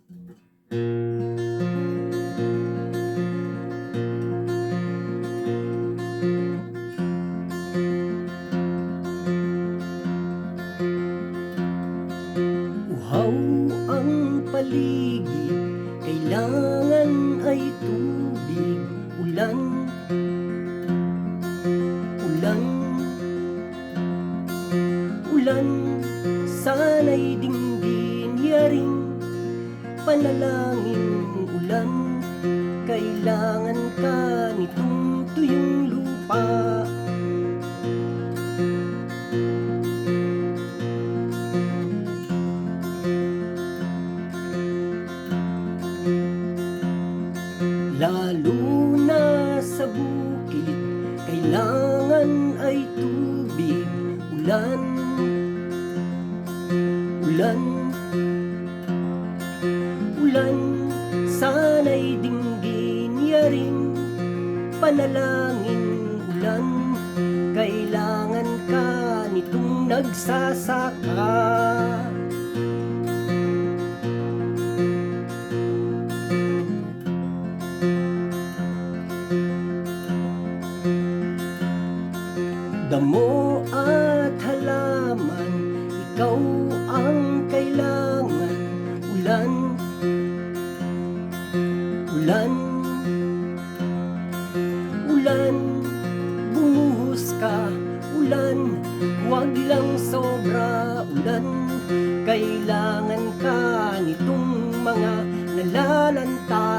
Uhaw ang paligid, kailangan ay tubig. Ulan, ulan, ulan, sana'y dinggin yaring panalangin. Ulan, kailangan ka nitong tuyong lupa. Lalo na sa bukid, kailangan ay tubig. Ulan, ulan, ulan, sana'y dinggin yaring panalangin. Ulan, kailangan ka nitong nagsasaka. Damo at halaman, ikaw ang kailangan. Ulan, ulan, ulan, bumuhos ka. Ulan, huwag lang sobra. Ulan, kailangan ka nitong mga nalalanta.